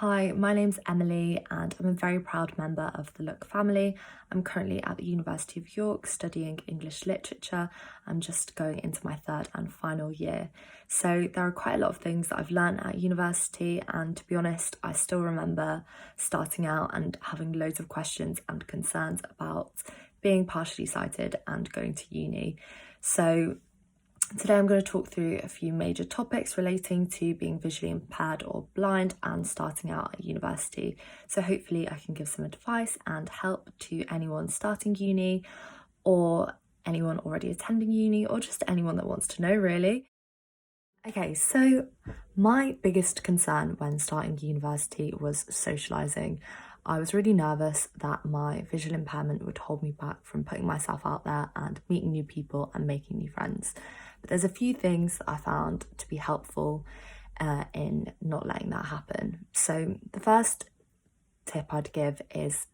Hi, my name's Emily and I'm a very proud member of the Look family. I'm currently at the University of York studying English literature. I'm just going into my third and final year. So there are quite a lot of things that I've learned at university, and to be honest, I still remember starting out and having loads of questions and concerns about being partially sighted and going to uni. So today I'm going to talk through a few major topics relating to being visually impaired or blind and starting out at university. So hopefully I can give some advice and help to anyone starting uni or anyone already attending uni or just anyone that wants to know really. Okay, so my biggest concern when starting university was socialising. I was really nervous that my visual impairment would hold me back from putting myself out there and meeting new people and making new friends. But there's a few things that I found to be helpful in not letting that happen. So the first tip I'd give is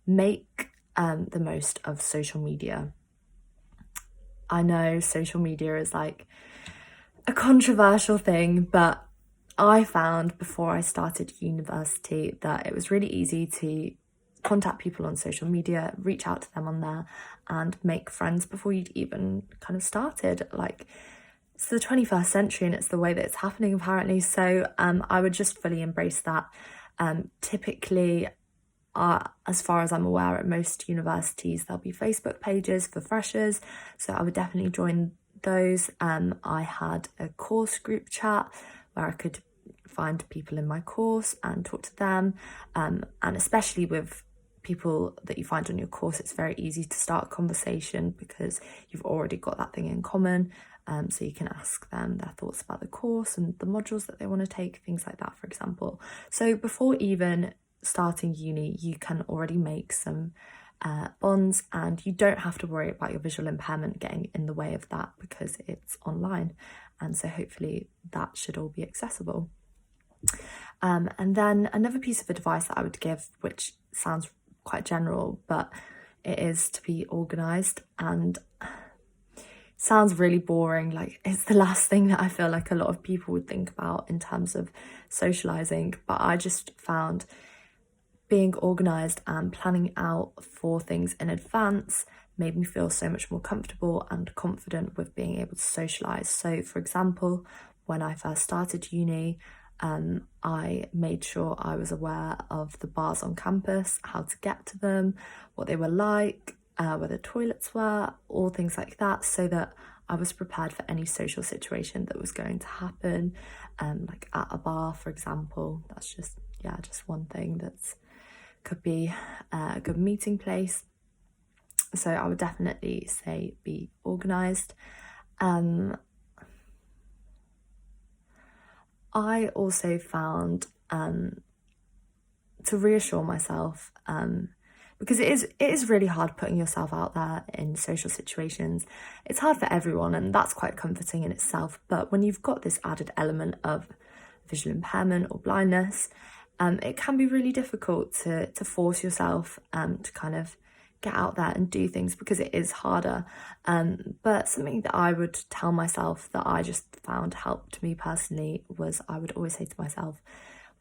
make the most of social media. I know social media is like a controversial thing, but I found before I started university that it was really easy to contact people on social media, reach out to them on there and make friends before you'd even kind of started. Like, it's the 21st century and it's the way that it's happening apparently. So I would just fully embrace that. Typically, as far as I'm aware, at most universities there'll be Facebook pages for freshers, so I would definitely join those. I had a course group chat where I could find people in my course and talk to them, and especially with people that you find on your course, it's very easy to start a conversation because you've already got that thing in common. So you can ask them their thoughts about the course and the modules that they want to take, things like that, for example. So before even starting uni, you can already make some bonds, and you don't have to worry about your visual impairment getting in the way of that because it's online, and so hopefully that should all be accessible. And then another piece of advice that I would give, which sounds quite general, but it is to be organised, and sounds really boring, like it's the last thing that I feel like a lot of people would think about in terms of socialising, but I just found being organised and planning out for things in advance made me feel so much more comfortable and confident with being able to socialise. So for example, when I first started uni, I made sure I was aware of the bars on campus, how to get to them, what they were like, where the toilets were, all things like that, so that I was prepared for any social situation that was going to happen, like at a bar, for example. That's just one thing that's could be a good meeting place. So I would definitely say be organised. I also found to reassure myself, because it is really hard putting yourself out there in social situations. It's hard for everyone, and that's quite comforting in itself. But when you've got this added element of visual impairment or blindness, it can be really difficult to force yourself to kind of get out there and do things, because it is harder. But something that I would tell myself that I just found helped me personally was I would always say to myself,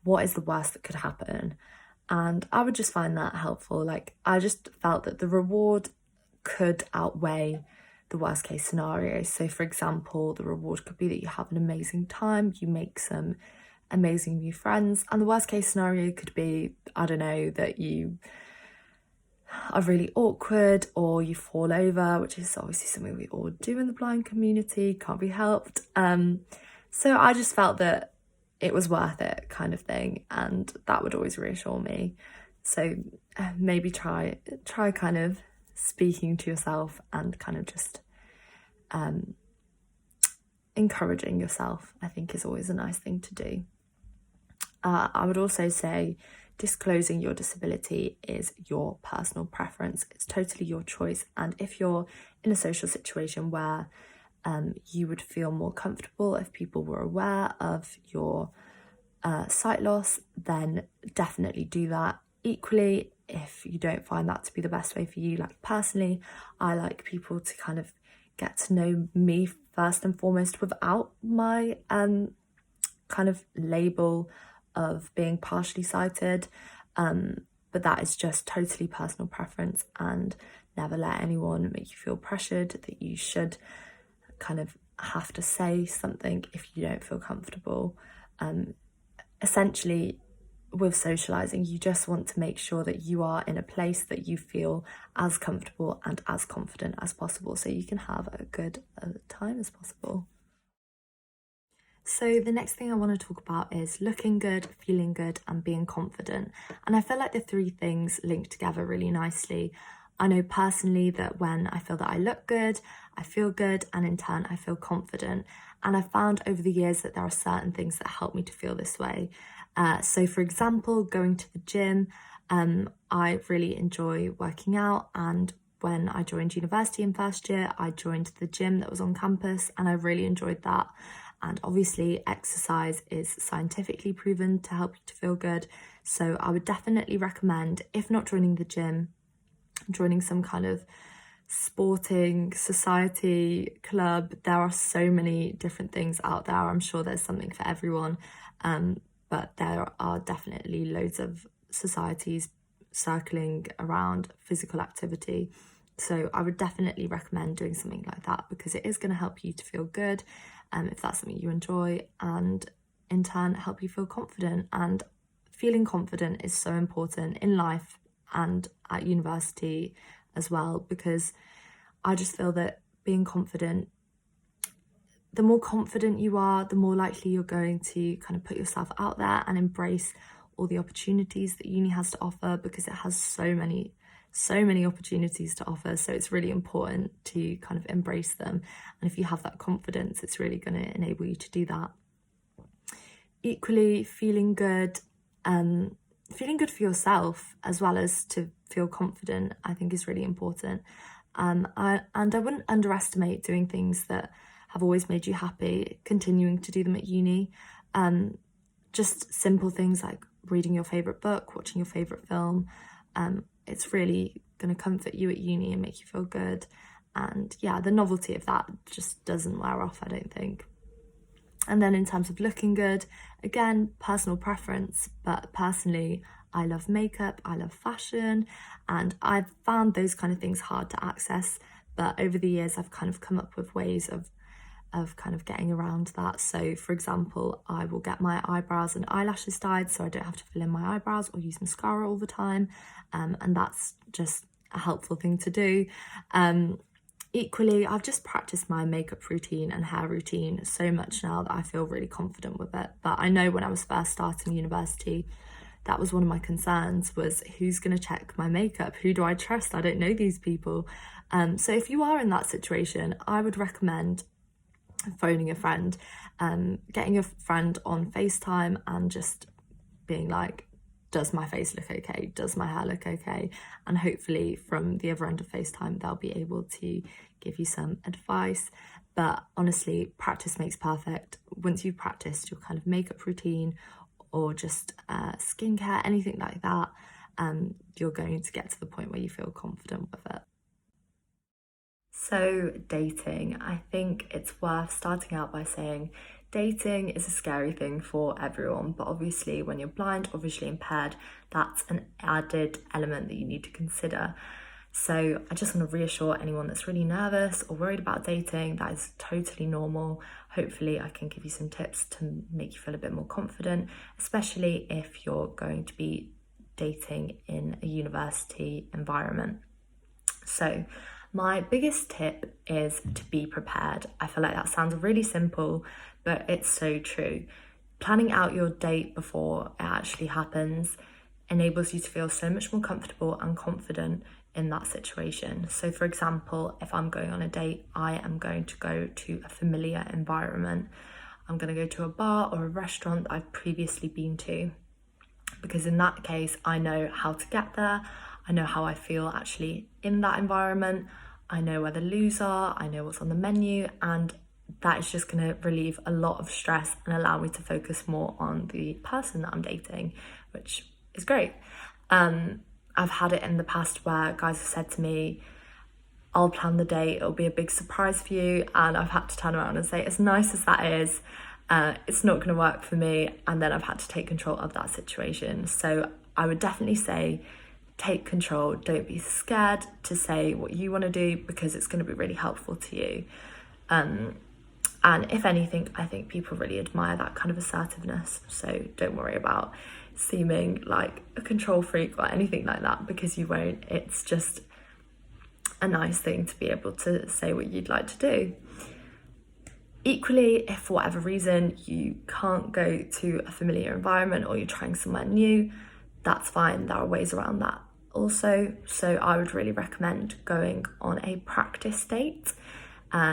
what is the worst that could happen? And I would just find that helpful. Like, I just felt that the reward could outweigh the worst case scenario. So for example, the reward could be that you have an amazing time, you make some amazing new friends, and the worst case scenario could be, I don't know, that you are really awkward or you fall over, which is obviously something we all do in the blind community, can't be helped. So I just felt that it was worth it, kind of thing, and that would always reassure me. So maybe try kind of speaking to yourself and kind of just encouraging yourself, I think, is always a nice thing to do. I would also say disclosing your disability is your personal preference. It's totally your choice. And if you're in a social situation where you would feel more comfortable if people were aware of your sight loss, then definitely do that. Equally, if you don't find that to be the best way for you, like personally, I like people to kind of get to know me first and foremost without my kind of label of being partially sighted, but that is just totally personal preference, and never let anyone make you feel pressured that you should kind of have to say something if you don't feel comfortable. Essentially, with socialising, you just want to make sure that you are in a place that you feel as comfortable and as confident as possible, so you can have a good time as possible. So the next thing I want to talk about is looking good, feeling good, and being confident. And I feel like the three things link together really nicely. I know personally that when I feel that I look good, I feel good, and in turn I feel confident. And I've found over the years that there are certain things that help me to feel this way. So for example, going to the gym, I really enjoy working out, and when I joined university in first year, I joined the gym that was on campus, and I really enjoyed that. And obviously exercise is scientifically proven to help you to feel good. So I would definitely recommend, if not joining the gym, joining some kind of sporting society, club. There are so many different things out there. I'm sure there's something for everyone. But there are definitely loads of societies circling around physical activity. So I would definitely recommend doing something like that, because it is going to help you to feel good, if that's something you enjoy, and in turn help you feel confident. And feeling confident is so important in life and at university as well, because I just feel that being confident, the more confident you are, the more likely you're going to kind of put yourself out there and embrace all the opportunities that uni has to offer, because it has so many opportunities to offer. So it's really important to kind of embrace them. And if you have that confidence, it's really going to enable you to do that. Equally, feeling good for yourself as well as to feel confident, I think is really important. And I wouldn't underestimate doing things that have always made you happy, continuing to do them at uni. Just simple things like reading your favourite book, watching your favourite film. It's really going to comfort you at uni and make you feel good. And yeah, the novelty of that just doesn't wear off, I don't think. And then in terms of looking good, again, personal preference, but personally, I love makeup, I love fashion, and I've found those kind of things hard to access. But over the years, I've kind of come up with ways of kind of getting around that. So for example, I will get my eyebrows and eyelashes dyed so I don't have to fill in my eyebrows or use mascara all the time. And that's just a helpful thing to do. Equally, I've just practiced my makeup routine and hair routine so much now that I feel really confident with it. But I know when I was first starting university, that was one of my concerns, was who's going to check my makeup? Who do I trust? I don't know these people. So if you are in that situation, I would recommend phoning a friend, getting your friend on FaceTime and just being like, does my face look okay? Does my hair look okay? And hopefully from the other end of FaceTime, they'll be able to give you some advice. But honestly, practice makes perfect. Once you've practiced your kind of makeup routine or just skincare, anything like that, you're going to get to the point where you feel confident with it. So dating, I think it's worth starting out by saying dating is a scary thing for everyone, but obviously when you're blind or visually impaired, that's an added element that you need to consider. So I just want to reassure anyone that's really nervous or worried about dating, that is totally normal. Hopefully I can give you some tips to make you feel a bit more confident, especially if you're going to be dating in a university environment. So my biggest tip is to be prepared. I feel like that sounds really simple, but it's so true. Planning out your date before it actually happens enables you to feel so much more comfortable and confident in that situation. So for example, if I'm going on a date, I am going to go to a familiar environment. I'm going to go to a bar or a restaurant that I've previously been to, because in that case, I know how to get there. I know how I feel actually in that environment. I know where the loos are, I know what's on the menu, and that is just going to relieve a lot of stress and allow me to focus more on the person that I'm dating, which is great. I've had it in the past where guys have said to me, I'll plan the date, it'll be a big surprise for you, and I've had to turn around and say, as nice as that is, it's not going to work for me, and then I've had to take control of that situation. So I would definitely say take control. Don't be scared to say what you want to do, because it's going to be really helpful to you. And if anything, I think people really admire that kind of assertiveness. So don't worry about seeming like a control freak or anything like that, because you won't. It's just a nice thing to be able to say what you'd like to do. Equally, if for whatever reason you can't go to a familiar environment or you're trying somewhere new, that's fine. There are ways around that also. So I would really recommend going on a practice date.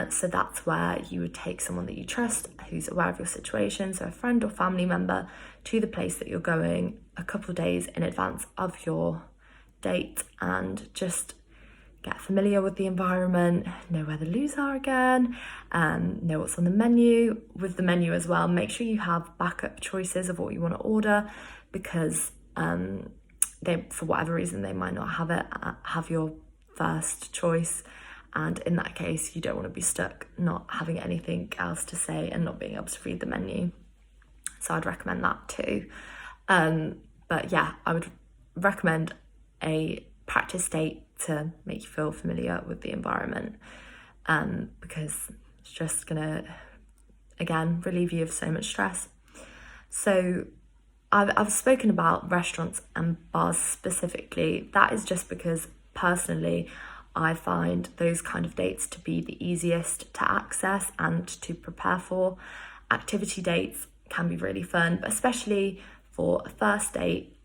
So that's where you would take someone that you trust, who's aware of your situation, so a friend or family member, to the place that you're going a couple of days in advance of your date, and just get familiar with the environment, know where the loos are again, know what's on the menu. With the menu as well, make sure you have backup choices of what you want to order, because they, for whatever reason, they might not have your first choice. And in that case, you don't want to be stuck not having anything else to say and not being able to read the menu. So I'd recommend that too. But yeah, I would recommend a practice date to make you feel familiar with the environment, because it's just gonna, again, relieve you of so much stress. So I've spoken about restaurants and bars specifically. That is just because personally, I find those kind of dates to be the easiest to access and to prepare for. Activity dates can be really fun, but especially for a first date,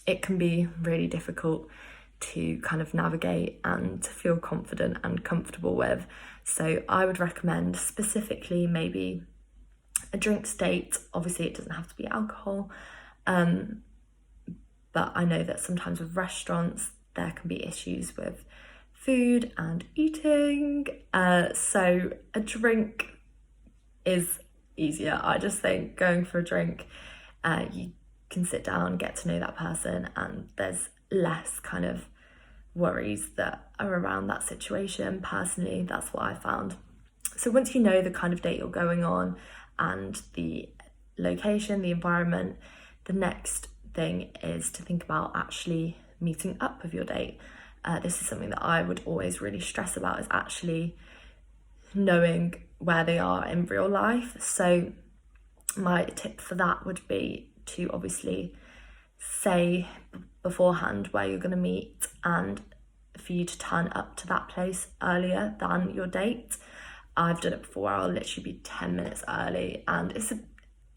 it can be really difficult to kind of navigate and to feel confident and comfortable with. So I would recommend specifically maybe a drinks date. Obviously it doesn't have to be alcohol, but I know that sometimes with restaurants there can be issues with food and eating, so a drink is easier. I just think going for a drink, you can sit down, get to know that person, and there's less kind of worries that are around that situation. Personally, that's what I found. So once you know the kind of date you're going on and the location, the environment, the next thing is to think about actually meeting up with your date. This is something that I would always really stress about, is actually knowing where they are in real life. So my tip for that would be to obviously say beforehand where you're going to meet, and for you to turn up to that place earlier than your date. I've done it before. I'll literally be 10 minutes early, and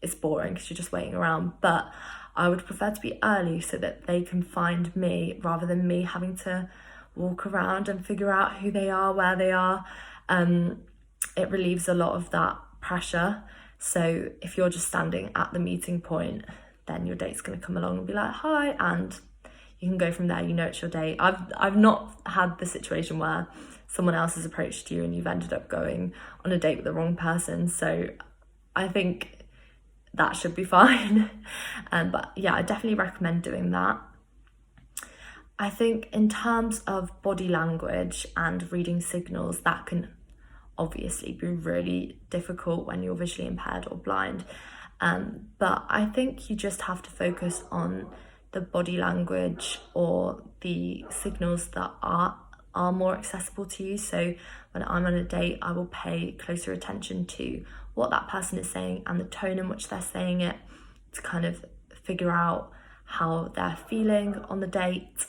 it's boring because you're just waiting around, but I would prefer to be early so that they can find me rather than me having to walk around and figure out who they are, where they are. It relieves a lot of that pressure. So if you're just standing at the meeting point, then your date's going to come along and be like, hi, and you can go from there. You know it's your date. I've not had the situation where someone else has approached you and you've ended up going on a date with the wrong person. So I think that should be fine. But yeah, I definitely recommend doing that. I think in terms of body language and reading signals, that can obviously be really difficult when you're visually impaired or blind. But I think you just have to focus on the body language or the signals that are more accessible to you. So when I'm on a date, I will pay closer attention to what that person is saying and the tone in which they're saying it, to kind of figure out how they're feeling on the date.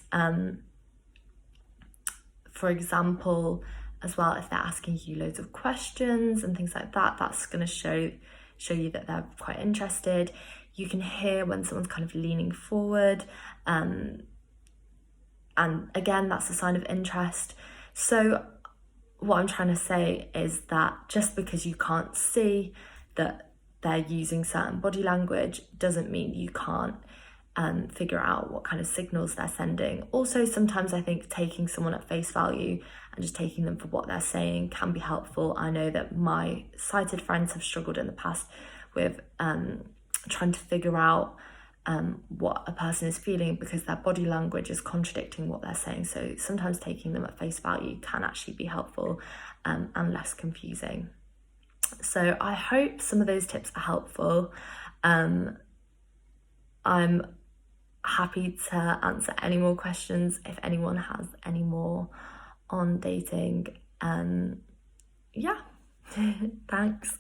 For example, as well, if they're asking you loads of questions and things like that, that's going to show you that they're quite interested. You can hear when someone's kind of leaning forward, and again, that's a sign of interest. So what I'm trying to say is that just because you can't see that they're using certain body language doesn't mean you can't figure out what kind of signals they're sending. Also, sometimes I think taking someone at face value and just taking them for what they're saying can be helpful. I know that my sighted friends have struggled in the past with trying to figure out what a person is feeling because their body language is contradicting what they're saying. So sometimes taking them at face value can actually be helpful and less confusing. So I hope some of those tips are helpful. I'm happy to answer any more questions if anyone has any more on dating. Yeah, thanks.